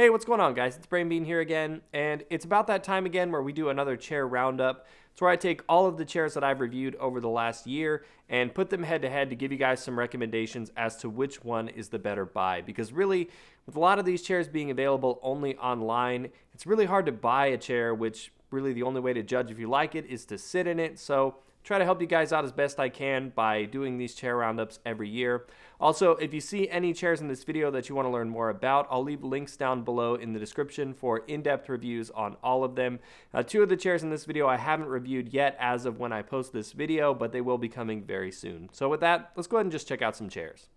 Hey, what's going on, guys? It's Brainbean here again, and it's about that time again where we do another chair roundup. It's where I take all of the chairs that I've reviewed over the last year and put them head to head to give you guys some recommendations as to which one is the better buy. Because really, with a lot of these chairs being available only online, it's really hard to buy a chair, which really the only way to judge if you like it is to sit in it. So try to help you guys out as best I can by doing these chair roundups every year. Also, if you see any chairs in this video that you want to learn more about, I'll leave links down below in the description for in-depth reviews on all of them. Two of the chairs in this video I haven't reviewed yet as of when I post this video, but they will be coming very soon. So with that, let's go ahead and just check out some chairs.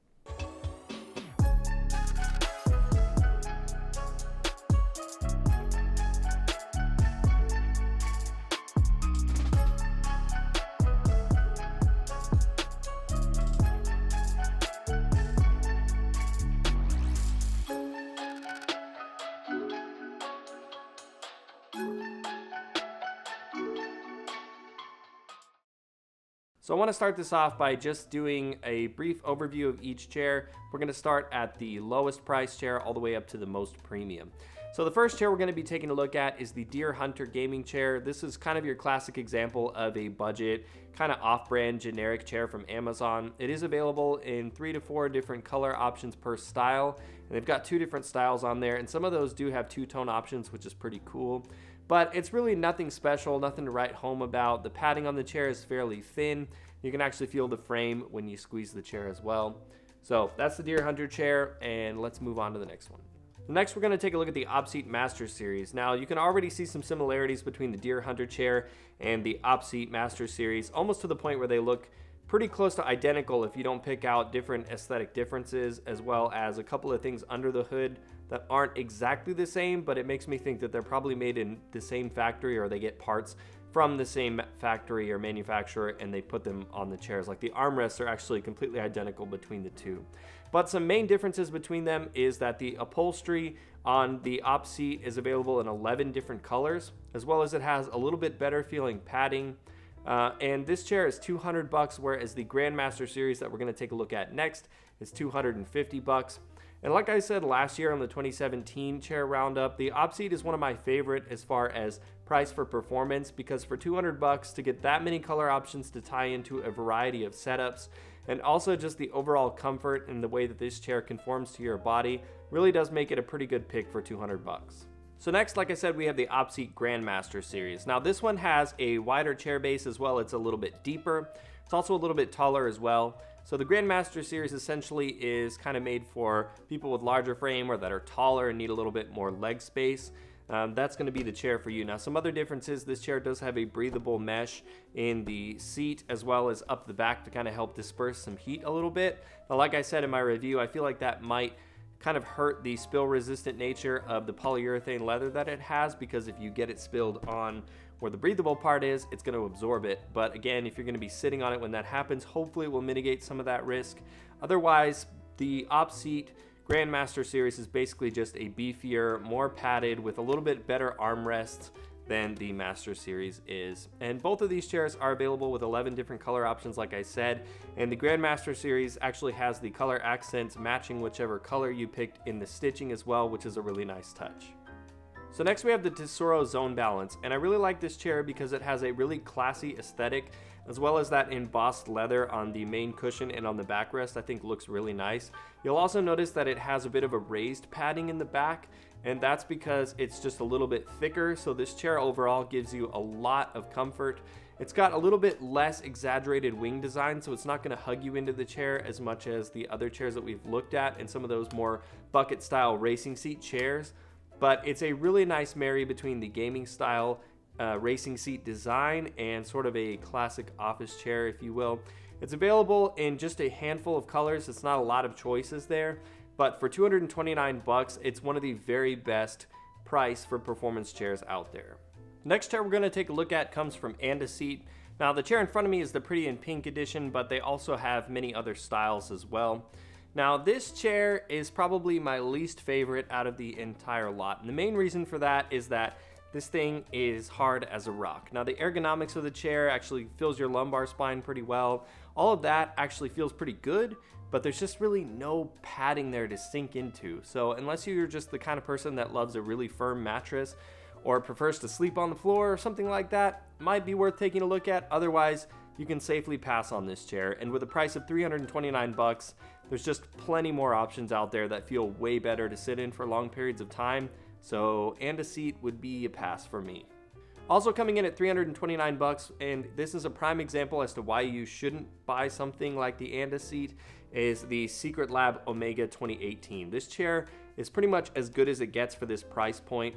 So I want to start this off by just doing a brief overview of each chair. We're going to start at the lowest price chair all the way up to the most premium. So the first chair we're going to be taking a look at is the Deerhunter gaming chair. This is kind of your classic example of a budget, kind of off-brand generic chair from Amazon. It is available in 3 to 4 different color options per style, and they've got 2 different styles on there, and some of those do have 2-tone options, which is pretty cool. But it's really nothing special, nothing to write home about. The padding on the chair is fairly thin. You can actually feel the frame when you squeeze the chair as well. So that's the Deerhunter chair, and let's move on to the next one. Next, we're going to take a look at the OPseat Master Series. Now, you can already see some similarities between the Deerhunter chair and the OPseat Master Series, almost to the point where they look pretty close to identical if you don't pick out different aesthetic differences, as well as a couple of things under the hood that aren't exactly the same, but it makes me think that they're probably made in the same factory, or they get parts from the same factory or manufacturer and they put them on the chairs. Like the armrests are actually completely identical between the two. But some main differences between them is that the upholstery on the OPseat is available in 11 different colors, as well as it has a little bit better feeling padding. And this chair is $200, whereas the Grandmaster series that we're going to take a look at next is $250. And like I said last year on the 2017 chair roundup, the OPseat is one of my favorite as far as price for performance, because for $200 to get that many color options to tie into a variety of setups, and also just the overall comfort and the way that this chair conforms to your body, really does make it a pretty good pick for $200. So next, like I said, we have the OPseat Grandmaster series. Now this one has a wider chair base as well. It's a little bit deeper. It's also a little bit taller as well. So the Grandmaster series essentially is kind of made for people with larger frame or that are taller and need a little bit more leg space. That's going to be the chair for you. Now, some other differences: this chair does have a breathable mesh in the seat as well as up the back to kind of help disperse some heat a little bit. Now, like I said in my review, I feel like that might kind of hurt the spill resistant nature of the polyurethane leather that it has, because if you get it spilled on where the breathable part is, it's going to absorb it. But again, if you're going to be sitting on it when that happens, hopefully it will mitigate some of that risk. Otherwise, the OPseat Grandmaster series is basically just a beefier, more padded, with a little bit better armrests than the Master series is. And both of these chairs are available with 11 different color options, like I said, and the Grandmaster series actually has the color accents matching whichever color you picked in the stitching as well, which is a really nice touch. So next we have the Tesoro Zone Balance, and I really like this chair because it has a really classy aesthetic, as well as that embossed leather on the main cushion and on the backrest I think looks really nice. You'll also notice that it has a bit of a raised padding in the back, and that's because it's just a little bit thicker, so this chair overall gives you a lot of comfort. It's got a little bit less exaggerated wing design, so it's not going to hug you into the chair as much as the other chairs that we've looked at and some of those more bucket style racing seat chairs. But it's a really nice marry between the gaming style racing seat design and sort of a classic office chair, if you will. It's available in just a handful of colors. It's not a lot of choices there, but for $229, it's one of the very best price for performance chairs out there. Next chair we're going to take a look at comes from OPseat. Now the chair in front of me is the Pretty in Pink edition, but they also have many other styles as well. Now this chair is probably my least favorite out of the entire lot, and the main reason for that is that this thing is hard as a rock. Now the ergonomics of the chair actually fills your lumbar spine pretty well. All of that actually feels pretty good, but there's just really no padding there to sink into. So unless you're just the kind of person that loves a really firm mattress or prefers to sleep on the floor or something like that, might be worth taking a look at. Otherwise, you can safely pass on this chair. And with a price of $329, there's just plenty more options out there that feel way better to sit in for long periods of time. So, and a seat would be a pass for me. Also coming in at $329, and this is a prime example as to why you shouldn't buy something like the And a Seat, is the Secret Lab Omega 2018. This chair is pretty much as good as it gets for this price point.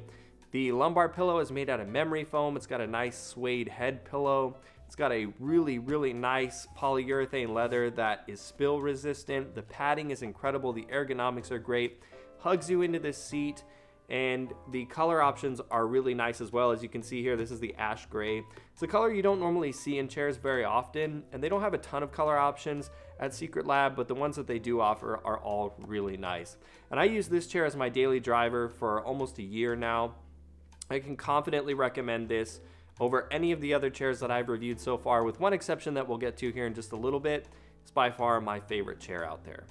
The lumbar pillow is made out of memory foam. It's got a nice suede head pillow. It's got a really, really nice polyurethane leather that is spill resistant. The padding is incredible. The ergonomics are great. Hugs you into this seat. And the color options are really nice as well. As you can see here, this is the ash gray. It's a color you don't normally see in chairs very often, and they don't have a ton of color options at Secret Lab, but the ones that they do offer are all really nice. And I use this chair as my daily driver for almost a year now. I can confidently recommend this over any of the other chairs that I've reviewed so far, with one exception that we'll get to here in just a little bit. It's by far my favorite chair out there.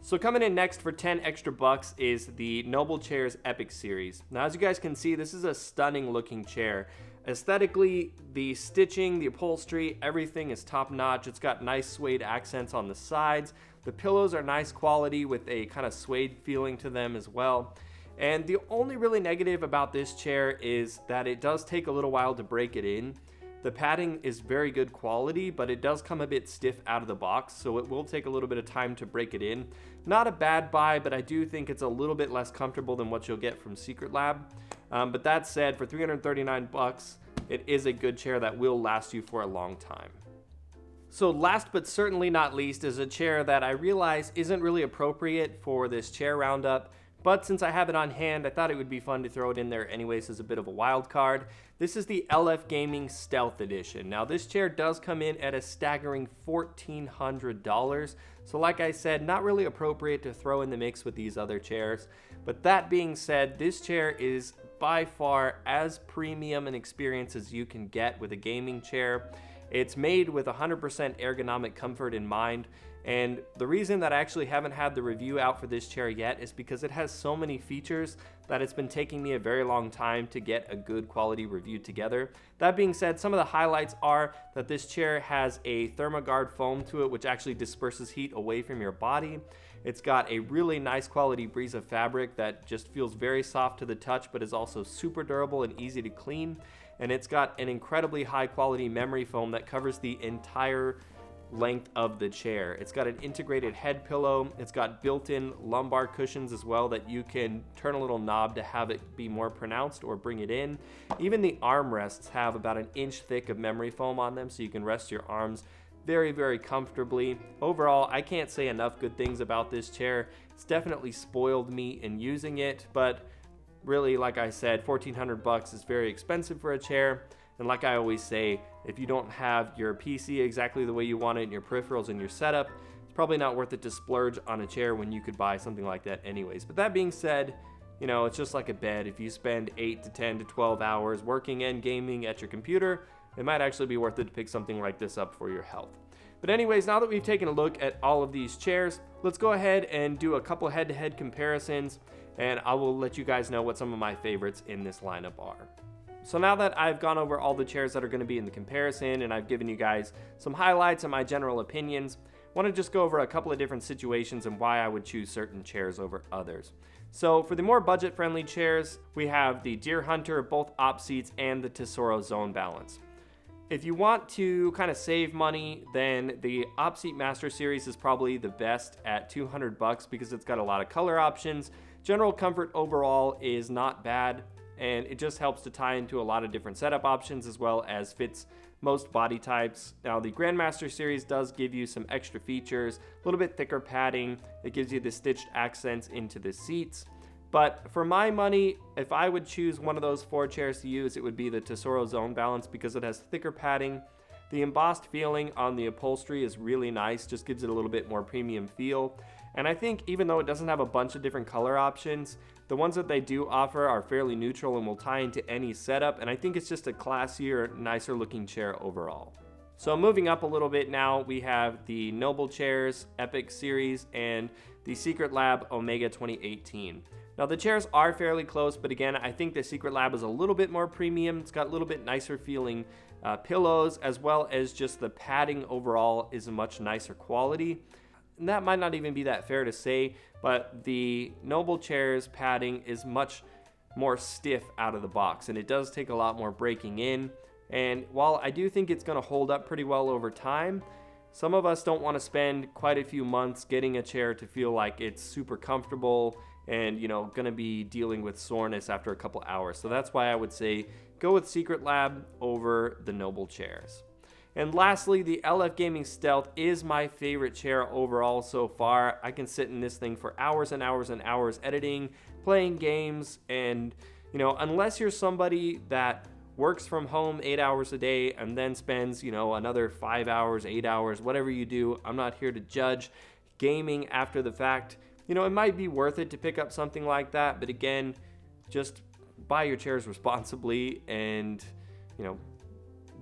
So coming in next for 10 extra bucks is the NobleChairs Epic Series. Now, as you guys can see, this is a stunning looking chair. Aesthetically, the stitching, the upholstery, everything is top notch. It's got nice suede accents on the sides. The pillows are nice quality with a kind of suede feeling to them as well. And the only really negative about this chair is that it does take a little while to break it in. The padding is very good quality, but it does come a bit stiff out of the box, so it will take a little bit of time to break it in. Not a bad buy, but I do think it's a little bit less comfortable than what you'll get from Secret Lab. But that said, for $339, it is a good chair that will last you for a long time. So last but certainly not least is a chair that I realize isn't really appropriate for this chair roundup, but since I have it on hand, I thought it would be fun to throw it in there anyways as a bit of a wild card. This is the LFGaming Stealth Edition. Now, this chair does come in at a staggering $1,400. So like I said, not really appropriate to throw in the mix with these other chairs. But that being said, this chair is by far as premium an experience as you can get with a gaming chair. It's made with 100% ergonomic comfort in mind. And the reason that I actually haven't had the review out for this chair yet is because it has so many features that it's been taking me a very long time to get a good quality review together. That being said, some of the highlights are that this chair has a ThermoGuard foam to it, which actually disperses heat away from your body. It's got a really nice quality Breeze of fabric that just feels very soft to the touch, but is also super durable and easy to clean. And it's got an incredibly high quality memory foam that covers the entire length of the chair. It's got an integrated head pillow. It's got built-in lumbar cushions as well that you can turn a little knob to have it be more pronounced or bring it in. Even the armrests have about an inch thick of memory foam on them, so you can rest your arms very, very comfortably. Overall, I can't say enough good things about this chair. It's definitely spoiled me in using it, but really, like I said, $1,400 is very expensive for a chair. And like I always say, if you don't have your PC exactly the way you want it and your peripherals and your setup, it's probably not worth it to splurge on a chair when you could buy something like that anyways. But that being said, you know, it's just like a bed. If you spend 8 to 10 to 12 hours working and gaming at your computer, it might actually be worth it to pick something like this up for your health. But anyways, now that we've taken a look at all of these chairs, let's go ahead and do a couple head-to-head comparisons, and I will let you guys know what some of my favorites in this lineup are. So now that I've gone over all the chairs that are going to be in the comparison and I've given you guys some highlights and my general opinions, I want to just go over a couple of different situations and why I would choose certain chairs over others. So for the more budget-friendly chairs, we have the Deerhunter, both OPseats, and the Tesoro Zone Balance. If you want to kind of save money, then the OPseat Master Series is probably the best at $200 because it's got a lot of color options. General comfort overall is not bad, and it just helps to tie into a lot of different setup options as well as fits most body types. Now, the Grandmaster series does give you some extra features, a little bit thicker padding. It gives you the stitched accents into the seats. But for my money, if I would choose one of those 4 chairs to use, it would be the Tesoro Zone Balance because it has thicker padding. The embossed feeling on the upholstery is really nice, just gives it a little bit more premium feel. And I think even though it doesn't have a bunch of different color options, the ones that they do offer are fairly neutral and will tie into any setup, and I think it's just a classier, nicer looking chair overall. So moving up a little bit now, we have the NobleChairs Epic Series and the Secret Lab Omega 2018. Now the chairs are fairly close, but again, I think the Secret Lab is a little bit more premium. It's got a little bit nicer feeling pillows, as well as just the padding overall is a much nicer quality. And that might not even be that fair to say, but the NobleChairs padding is much more stiff out of the box, and it does take a lot more breaking in. And while I do think it's going to hold up pretty well over time, some of us don't want to spend quite a few months getting a chair to feel like it's super comfortable and, you know, going to be dealing with soreness after a couple hours. So that's why I would say go with Secret Lab over the NobleChairs. And lastly, the LFGaming Stealth is my favorite chair overall so far. I can sit in this thing for hours and hours and hours editing, playing games, and, you know, unless you're somebody that works from home 8 hours a day and then spends, you know, another 5 hours, 8 hours, whatever you do, I'm not here to judge gaming after the fact. You know, it might be worth it to pick up something like that, but again, just buy your chairs responsibly and, you know,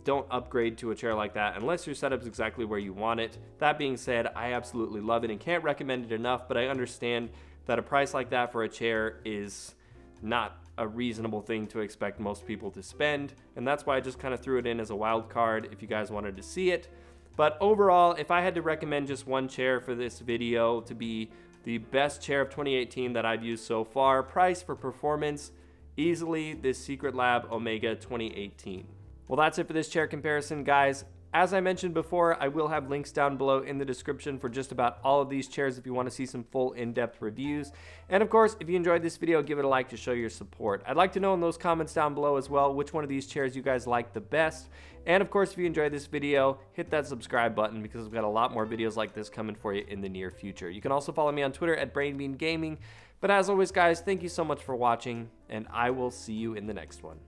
don't upgrade to a chair like that unless your setup's exactly where you want it. That being said, I absolutely love it and can't recommend it enough, but I understand that a price like that for a chair is not a reasonable thing to expect most people to spend, and that's why I just kind of threw it in as a wild card if you guys wanted to see it. But overall, if I had to recommend just one chair for this video to be the best chair of 2018 that I've used so far, price for performance, easily this Secret Lab Omega 2018. Well, that's it for this chair comparison, guys. As I mentioned before, I will have links down below in the description for just about all of these chairs if you want to see some full in-depth reviews. And of course, if you enjoyed this video, give it a like to show your support. I'd like to know in those comments down below as well which one of these chairs you guys like the best. And of course, if you enjoyed this video, hit that subscribe button because we've got a lot more videos like this coming for you in the near future. You can also follow me on Twitter at BrainBeanGaming. But as always, guys, thank you so much for watching, and I will see you in the next one.